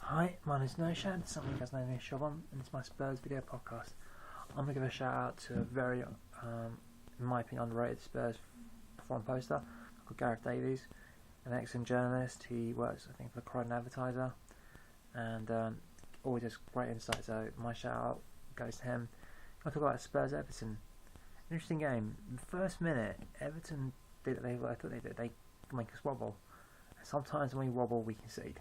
Hi, my name is Noshad, some of you guys know me as Siobhan, and it's my Spurs video podcast. I'm going to give a shout out to a very, in my opinion, underrated Spurs foreign poster called Gareth Davies, an excellent journalist. He works, I think, for the Croydon Advertiser, and always has great insight, so my shout out goes to him. I'll talk about Spurs Everton. Interesting game. The first minute, Everton did what I thought they did. They make us wobble. Sometimes when we wobble, we concede.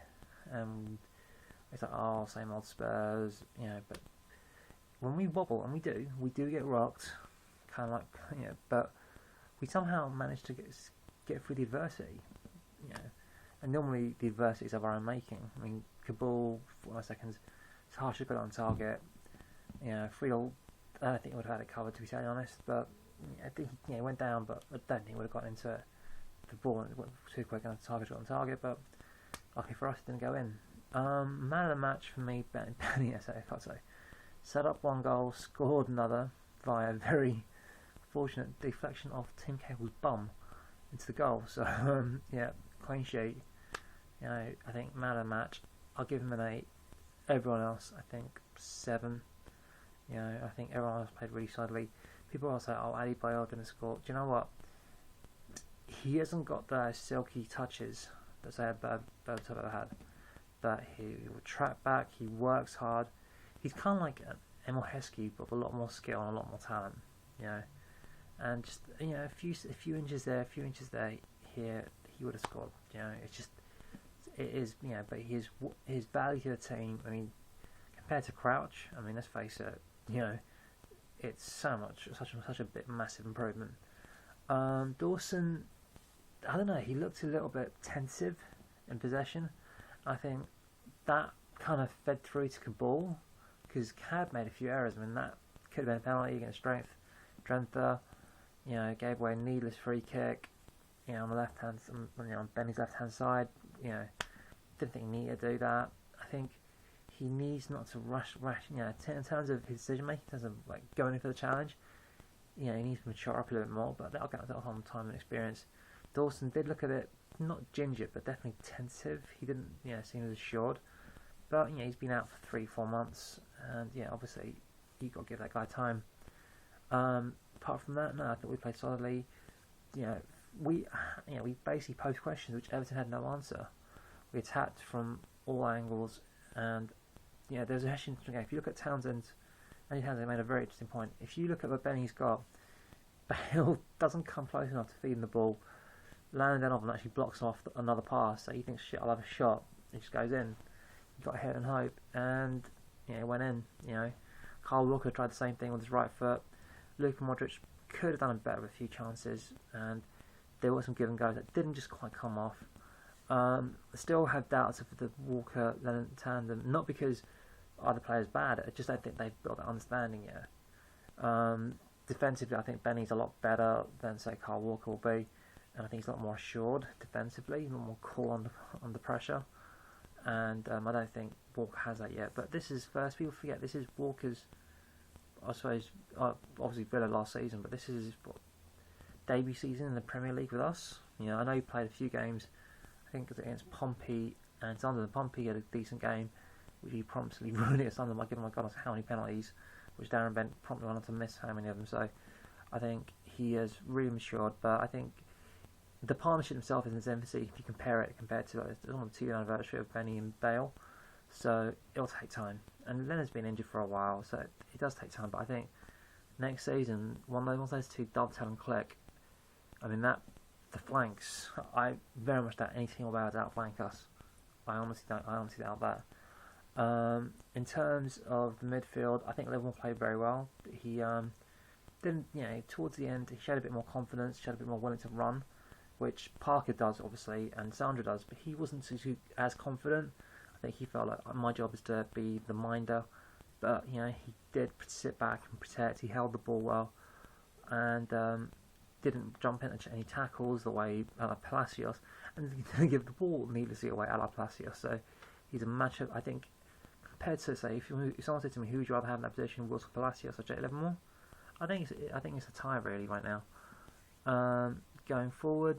It's like, oh, same old Spurs, but when we wobble, and we do get rocked, kind of like, but we somehow manage to get through the adversity, and normally the adversity is of our own making. I mean, Kabul, 4 seconds, it's harsh to put it on target, Friedel, I don't think he would have had it covered, to be totally honest, but I think he went down, but I don't think he would have gotten into it. The ball went too quick on target, but luckily for us, it didn't go in. Man of the match for me, Benny, if I'd say. Set up one goal, scored another via a very fortunate deflection of Tim Cable's bum into the goal. So, clean sheet. I think man of the match, I'll give him an 8. Everyone else, I think 7. I think everyone else played really solidly. People will say, oh, Adebayor didn't score. Do you know what? He hasn't got those silky touches that say Berbatov ever had. That he will track back, he works hard. He's kind of like Emil Heskey, but with a lot more skill and a lot more talent, And just a few inches there, here, he would have scored. It is, But his value to the team. I mean, compared to Crouch, I mean, let's face it, it's such a bit massive improvement. Dawson, I don't know, he looked a little bit tensive in possession. I think that kind of fed through to Kabul, because Cab made a few errors. I mean, that could have been a penalty against Drenthe. Gave away a needless free kick. On the left hand, on Benny's left hand side. Didn't think he needed to do that. I think he needs not to rush. In terms of his decision making, in terms of like going in for the challenge. He needs to mature up a little bit more. But that'll get on time and experience. Dawson did look at it. Not ginger, but definitely tensive. He didn't, seem as assured. But he's been out for 3-4 months, and obviously you got to give that guy time. Apart from that, no, I think we played solidly. We basically posed questions which Everton had no answer. We attacked from all angles, and there's a interesting game. If you look at Townsend made a very interesting point. If you look at what Benny's got, Bale doesn't come close enough to feed him the ball. Landon actually blocks off another pass, so he thinks, shit, I'll have a shot. It just goes in. He got ahead and hope, and it went in. Kyle Walker tried the same thing with his right foot. Luka Modric could have done it better with a few chances, and there were some give and goes that didn't just quite come off. I still have doubts of the Walker-Lennon tandem, not because either player's bad, I just don't think they've built that understanding yet. Defensively, I think Benny's a lot better than, say, Kyle Walker will be. And I think he's a lot more assured defensively, a lot more cool under pressure. And I don't think Walker has that yet. But this is first. People forget this is Walker's, I suppose, obviously Villa last season, but this is his debut season in the Premier League with us. I know he played a few games. I think it was against Pompey and Sunderland. Pompey had a decent game, which he promptly ruined it at Sunderland by giving my God how many penalties, which Darren Bent promptly wanted to miss how many of them. So I think he has really matured. But I think the partnership himself is in its infancy if you compared to the 2-year anniversary of Benny and Bale, so it'll take time. And Leonard's been injured for a while, so it does take time. But I think next season, once those two dovetail and click, I mean the flanks. I very much doubt any team will be able to outflank us. I honestly doubt that. In terms of the midfield, I think Liverpool played very well. He didn't, towards the end, he showed a bit more confidence, showed a bit more willing to run, which Parker does, obviously, and Sandra does, but he wasn't as confident. I think he felt like my job is to be the minder, but he did sit back and protect. He held the ball well, and didn't jump into any tackles the way Palacios, and didn't give the ball needlessly away a la Palacios. So he's a matchup. I think compared to, say, if someone said to me, who would you rather have in that position, Wilson Palacios or Jake Livermore? I think it's a tie really right now. Going forward,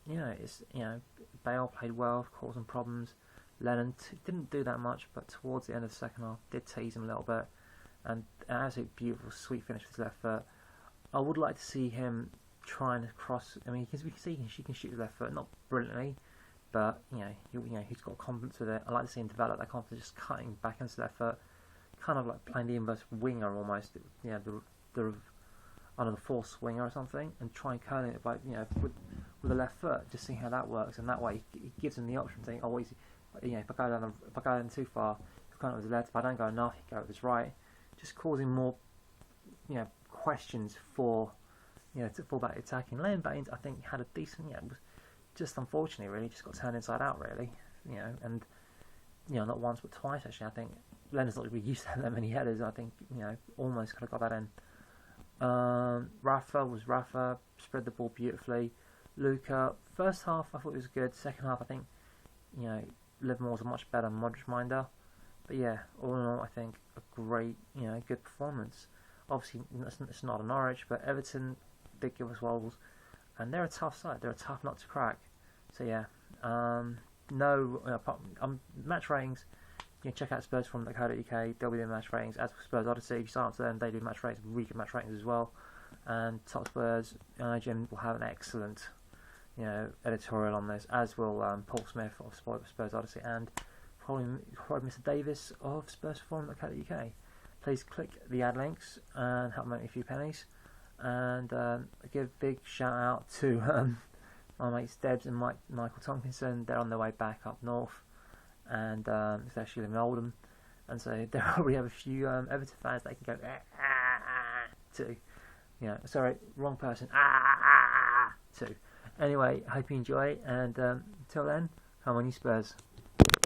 Bale played well, caused some problems. Lennon didn't do that much, but towards the end of the second half did tease him a little bit, and an absolutely beautiful, sweet finish with his left foot. I would like to see him trying to cross. I mean, because we can see he can shoot his left foot, not brilliantly, but he's got confidence with it. I like to see him develop that confidence, just cutting back into his left foot, kind of like playing the inverse winger almost. The under the force winger or something, and try and curling it by with the left foot, just seeing how that works, and that way he gives him the option, saying, oh, if I go down too far, he'll come with his left. If I don't go enough, he'll go with his right, just causing more questions for to fullback attacking. Leon Baines, I think, had a decent, was just unfortunately really just got turned inside out really, and not once but twice actually. I think Leonard's not really used to that many headers. I think almost could have got that in. Rafa spread the ball beautifully. Luca, first half I thought it was good. Second half I think Livermore was a much better Modric minder. But yeah, all in all I think a great good performance. Obviously it's not a Norwich, but Everton did give us wobbles, and they're a tough side. They're a tough nut to crack. So yeah, match ratings. You can check out spursforum.co.uk. They'll be doing match ratings. As for Spurs Odyssey, if you sign up to them, they do match ratings, really good match ratings as well. And Top Spurs, Jim will have an excellent, editorial on this, as will Paul Smith of Spurs Odyssey, and probably Mr. Davis of spursforum.co.uk. Please click the ad links and help make me a few pennies. And give a big shout out to my mates Debs and Michael Tomkinson. They're on their way back up north, and it's actually living in Oldham, and so they already have a few Everton fans they can go to. Sorry, wrong person. To. Anyway, hope you enjoy, and until then, come on you Spurs.